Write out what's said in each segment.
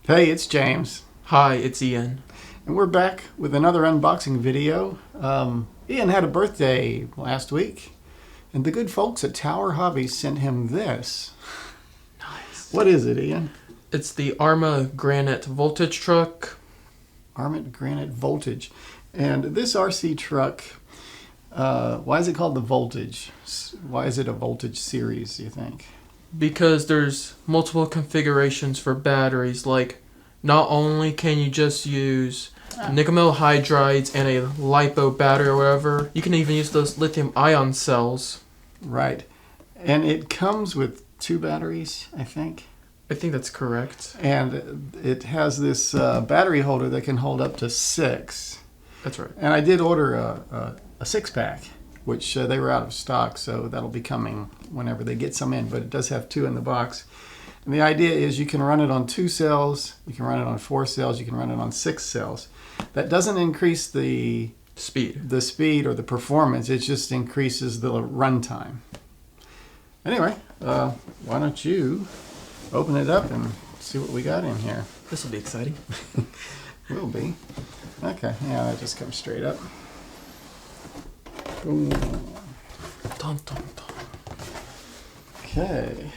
Hey, it's James. Hi, it's Ian. And we're back with another unboxing video. Ian had a birthday last week, and the good folks at Tower Hobbies sent him this. Nice. What is it, Ian? It's the Arrma Granite voltage truck. Arrma Granite Voltage. And this RC truck, why is it called the Voltage? Why is it a Voltage series, do you think? Because there's multiple configurations for batteries. Like, not only can you just use nickel metal hydrides and a lipo battery or whatever, you can even use those lithium ion cells. Right. And it comes with 2 batteries, I think. I think that's correct. And it has this battery holder that can hold up to 6. That's right. And I did order a 6-pack, which they were out of stock, so that'll be coming whenever they get some in. But it does have 2 in the box. And the idea is you can run it on 2 cells, you can run it on 4 cells, you can run it on 6 cells. That doesn't increase the speed or the performance. It just increases the runtime. Anyway, why don't you open it up and see what we got in here. This will be exciting. Will be. Okay, yeah, that just comes straight up. Boom. Dun, dun, dun. Okay,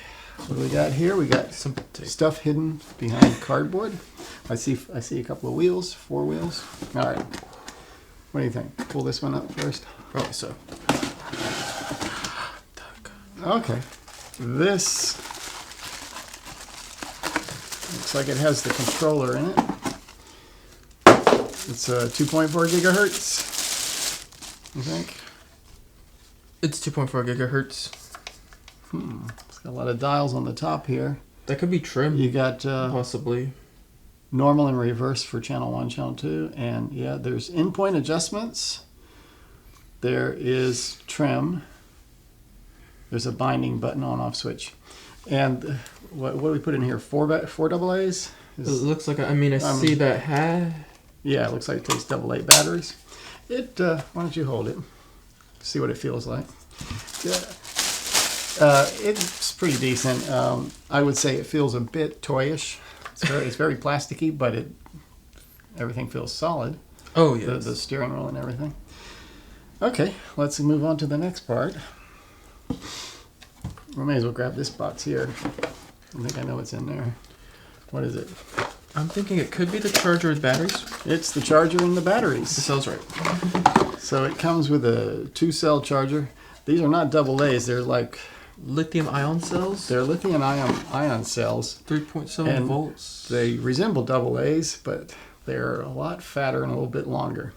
what do we got here? We got Some tape. stuff hidden behind cardboard. I see a couple of wheels, 4 wheels. All right, what do you think? Pull this one up first. Probably so. Okay, this looks like it has the controller in it. It's 2.4 gigahertz, I think. It's 2.4 gigahertz. It's got a lot of dials on the top here. That could be trim. You got possibly. normal and reverse for channel 1, channel 2, and yeah, there's in-point adjustments. There is trim. There's a binding button on-off switch. And what do we put in here? 4 AA's? It looks like, I see that hat. Yeah, it looks like it takes AA batteries. Why don't you hold it? See what it feels like. Yeah. It's pretty decent. I would say it feels a bit toyish. It's very plasticky, but everything feels solid. Oh, yes. The steering wheel and everything. Okay, let's move on to the next part. We may as well grab this box here. I think I know what's in there. What is it? I'm thinking it could be the charger with batteries. It's the charger and the batteries. The cell's right. So it comes with a 2-cell charger. These are not AA's. They're like Lithium ion cells? they're lithium ion cells. 3.7 volts. They resemble AA's, but they're a lot fatter and a little bit longer.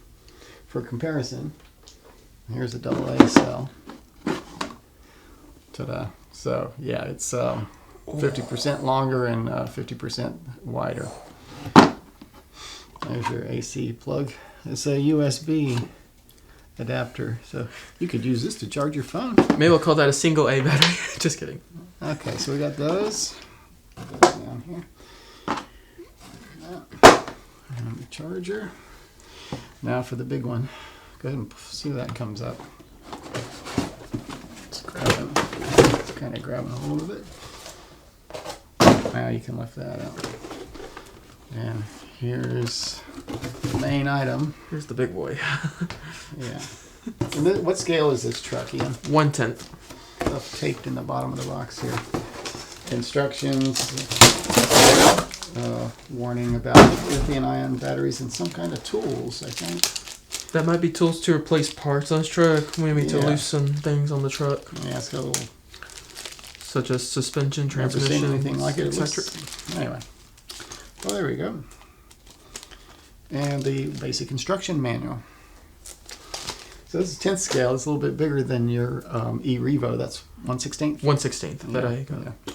For comparison, here's a AA cell. Ta-da! So yeah, it's 50% longer and 50% wider. There's your AC plug. It's a USB adapter, so you could use this to charge your phone. Maybe we'll call that a single A battery. Just kidding. Okay, so we got those. Put those down here. And the charger. Now for the big one. Go ahead and see if that comes up. Let's grab it. It's kind of grabbing a hold of it. Now you can lift that out. And here's the main item. Here's the big boy. Yeah. And what scale is this truck, Ian? 1/10. Stuff taped in the bottom of the box here. Instructions, warning about lithium-ion batteries and some kind of tools, I think. That might be tools to replace parts on this truck. Maybe to Yeah. loosen things on the truck. Yeah, it's got a little. Such as suspension, Never seen transmission, anything like it. etc. Anyway, well, there we go. And the basic instruction manual. So this is 10th scale. It's a little bit bigger than your e-Revo. That's 1/16. 1/16 that Yeah, I got. yeah.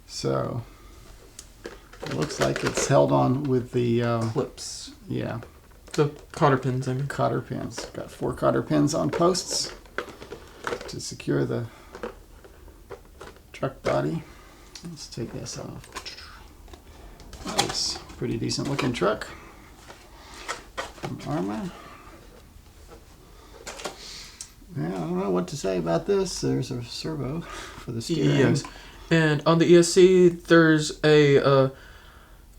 So it looks like it's held on with the Clips. yeah, The cotter pins, I mean. cotter pins. Got 4 cotter pins on posts to secure the truck body. Let's take this off. Nice, pretty decent looking truck from Arrma. Yeah, I don't know what to say about this. There's a servo for the steering. Yes. And on the ESC, there's a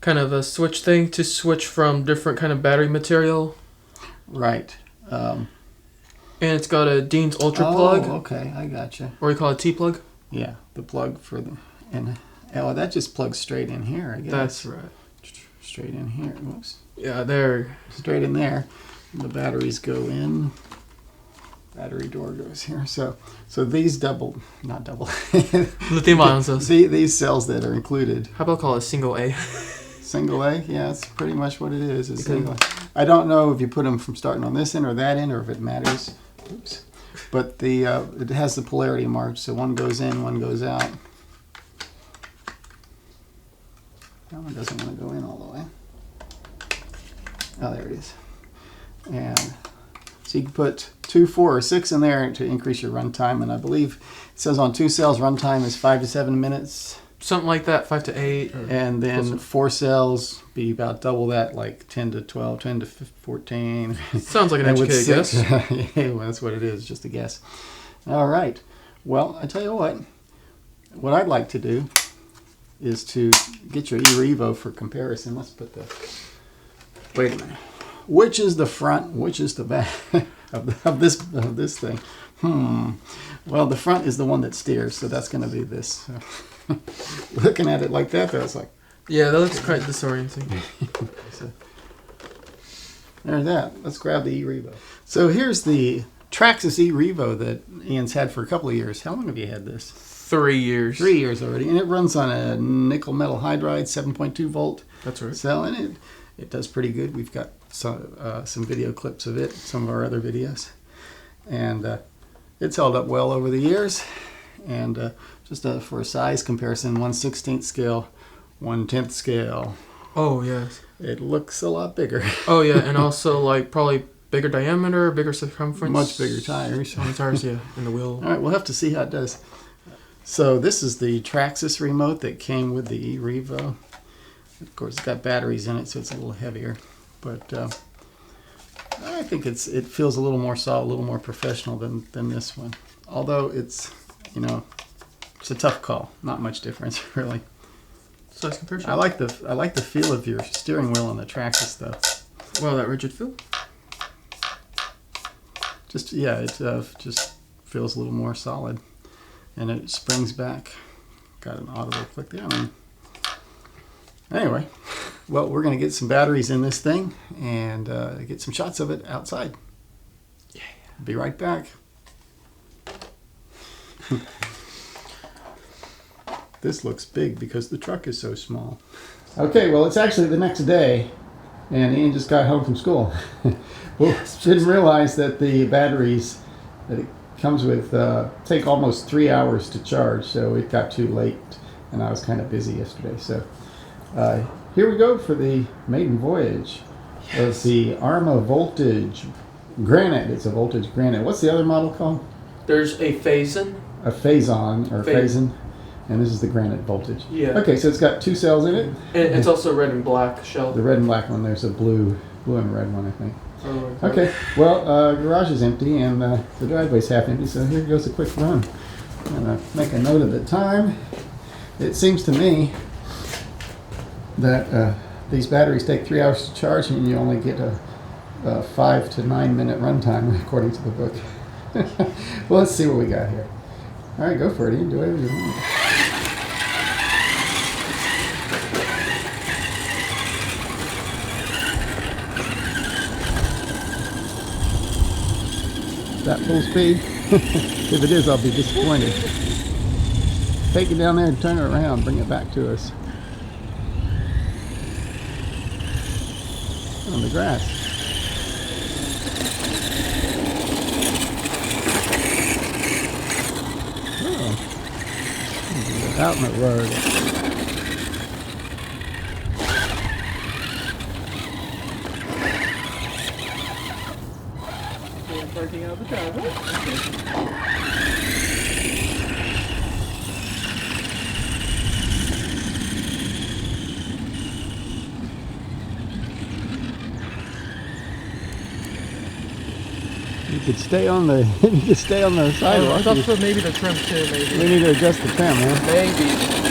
kind of a switch thing to switch from different kind of battery material. Right. And it's got a Dean's Ultra plug. Oh, okay, I gotcha. Or you call it T-plug. Yeah, the plug for the that just plugs straight in here, I guess. That's right. Straight in here. Whoops. Yeah, there. Straight in there. The batteries go in. Battery door goes here. So these not double. Lithium ion cells. These cells that are included. How about call it single A? Single A? Yeah, that's pretty much what it is. It's single A. I don't know if you put them from starting on this end or that end, or if it matters. Oops. But it has the polarity marked, so one goes in, one goes out. That one doesn't want to go in all the way. Oh, there it is. And so you can put 2, 4, or 6 in there to increase your runtime. And I believe it says on 2 cells runtime is 5 to 7 minutes. Something like that, 5 to 8. And then 4 cells be about double that, like 10 to 12, 10 to 14. Sounds like an educated guess. Yeah, well, that's what it is, just a guess. All right. Well, I tell you what I'd like to do is to get your eRevo for comparison. Let's put wait a minute. Which is the front? Which is the back of this thing? Well, the front is the one that steers, so that's going to be this. Looking at it like that, though, it's like... Yeah, that looks quite disorienting. So, there's that. Let's grab the eRevo. So here's the Traxxas eRevo that Ian's had for a couple of years. How long have you had this? 3 years. 3 years already. And it runs on a nickel metal hydride, 7.2 volt. That's right. cell, and it does pretty good. We've got some video clips of it, some of our other videos. And it's held up well over the years. And just for a size comparison, 1/16 scale, 1/10 scale. Oh, yes. It looks a lot bigger. Oh, yeah, and also, like, probably bigger diameter, bigger circumference. Much bigger tires. On the tires, yeah, and the wheel. All right, we'll have to see how it does. So this is the Traxxas Remote that came with the eRevo. Of course, it's got batteries in it, so it's a little heavier. But I think it feels a little more solid, a little more professional than this one. Although it's, it's a tough call. Not much difference, really. Size comparison. I like the feel of your steering wheel on the Traxxas, though. Well, that rigid feel. Just it just feels a little more solid, and it springs back. Got an audible click there. Anyway, well, we're gonna get some batteries in this thing and get some shots of it outside. Yeah. Be right back. This looks big because the truck is so small. Okay, well, it's actually the next day, and Ian just got home from school. Well, didn't realize that the batteries that it comes with take almost 3 hours to charge, so it got too late, and I was kind of busy yesterday. So here we go for the maiden voyage of the Arrma Voltage Granite. It's a Voltage Granite. What's the other model called? There's a Phazon. A Phazon, or Phazon. And this is the Granite Voltage. Yeah. Okay, so it's got 2 cells in it. And it's also red and black shell. The red and black one. There's a blue and red one, I think. Oh, okay. Well, garage is empty and the driveway's half empty, so here goes a quick run. I'm gonna make a note of the time. It seems to me that these batteries take 3 hours to charge, and you only get a 5 to 9 minute runtime according to the book. Well, let's see what we got here. All right, go for it. Ian. Do whatever you want. That full speed? If it is, I'll be disappointed. Take it down there and turn it around. Bring it back to us. On the grass. Oh. Out in the road. Parking out the driveway. you could stay on the you could stay on the Oh, sidewalk. it's also maybe the trim too, We maybe. need to adjust the trim, huh? Maybe.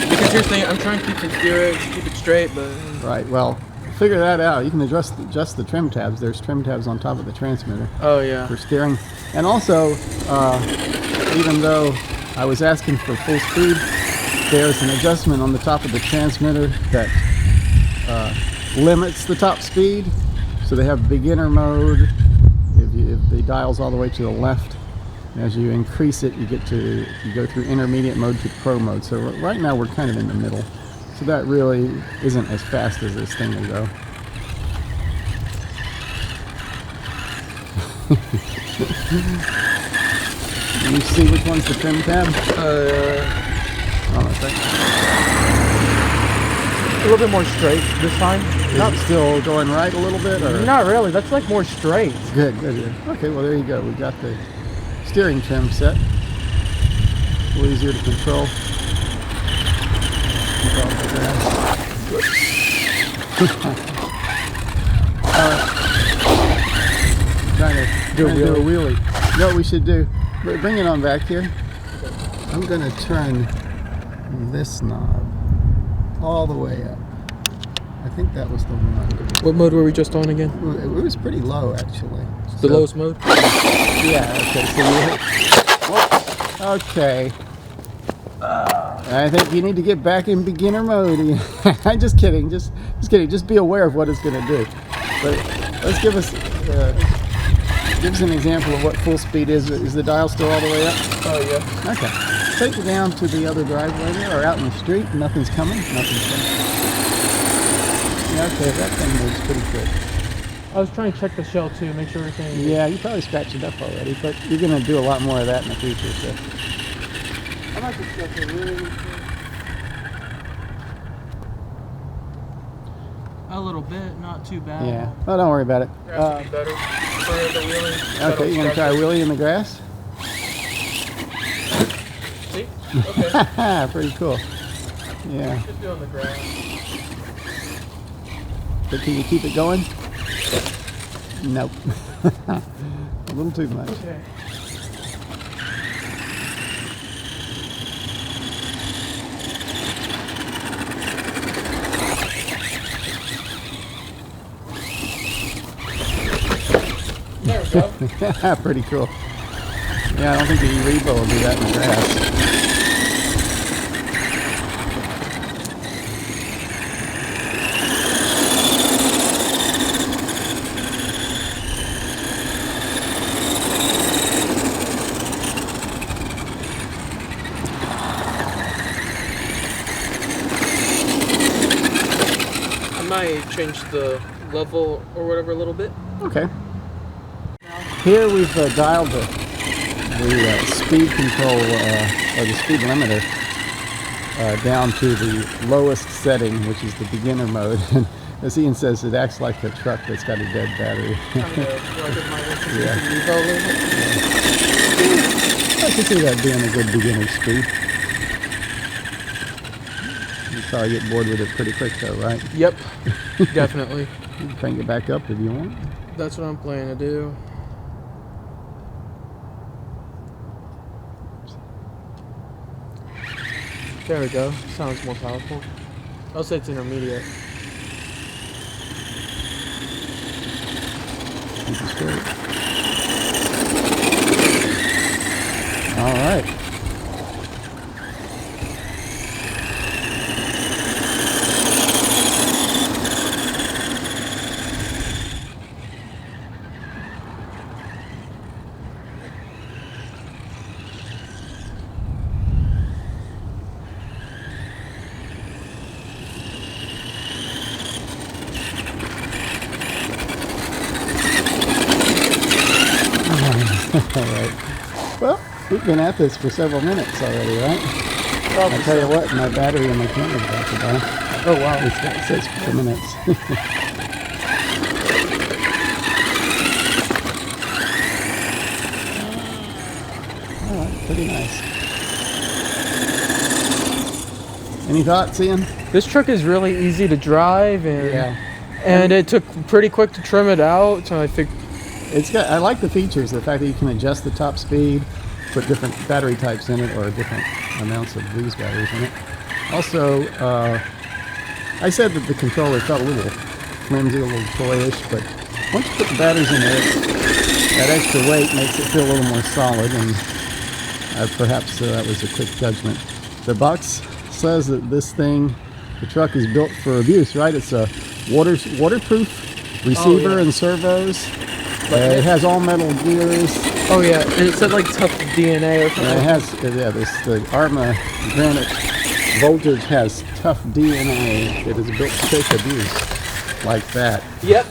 Because here's the thing, I'm trying to keep the steerage, keep it straight, but Right. Well, figure that out. You can adjust the trim tabs. There's trim tabs on top of the transmitter oh yeah. for steering. And also, even though I was asking for full speed, there's an adjustment on the top of the transmitter that limits the top speed. So they have beginner mode. If the dial's all the way to the left, and as you increase it, you go through intermediate mode to pro mode. So right now we're kind of in the middle. So that really isn't as fast as this thing will go. You see which one's the trim tab? A little bit more straight this time. Is it still going right a little bit? Or? Not really, that's like more straight. Good. Okay, well there you go. We got the steering trim set. A little easier to control. Trying to do a wheelie. You know what we should do? Bring it on back here. I'm going to turn this knob all the way up. I think that was the one. What mode were we just on again? It was pretty low, actually. The lowest mode? Yeah, okay, so okay. I think you need to get back in beginner mode. I'm just kidding, just kidding. Just be aware of what it's going to do. But let's give us an example of what full speed is. Is the dial still all the way up? Oh yeah. Okay. Take it down to the other driveway there, or out in the street. Nothing's coming. Yeah, okay, that thing moves pretty quick. I was trying to check the shell too, make sure everything... Yeah, you probably scratched it up already, but you're going to do a lot more of that in the future. So. I might just get it really quick. A little bit, not too bad. Yeah. Oh, don't worry about it. Grass would be better. For the wheelie. Okay, you're going to try a wheelie in the grass? See? Okay. Pretty cool. Yeah. Just doing the grass. But can you keep it going? Nope. A little too much. Okay. There we go. Pretty cool. Yeah, I don't think the Arrma will do that in the grass. I changed the level or whatever a little bit. Okay. Here we've dialed the speed control or the speed limiter down to the lowest setting, which is the beginner mode. And as Ian says, it acts like a truck that's got a dead battery. Yeah. I can see that being a good beginner speed. You probably get bored with it pretty quick though, right? Yep, definitely. You can crank it back up if you want. That's what I'm planning to do. There we go. Sounds more powerful. I'll say it's intermediate. Keep it straight. All right. All right. Well, we've been at this for several minutes already, right? I'll tell you what, my battery in my camera's about to die. Oh wow, it says 4 minutes. All right, pretty nice. Any thoughts, Ian? This truck is really easy to drive, and Yeah. and it took pretty quick to trim it out. So I think I like the features, the fact that you can adjust the top speed, put different battery types in it, or different amounts of these batteries in it. Also, I said that the controller felt a little flimsy, a little toyish, but once you put the batteries in there, that extra weight makes it feel a little more solid, and perhaps that was a quick judgment. The box says that this thing, the truck is built for abuse, right? It's a waterproof receiver and servos. It has all metal gears. Oh yeah, and it said like tough DNA or something. It has, the Arrma Granite voltage has tough DNA. It is built to take abuse like that. Yep.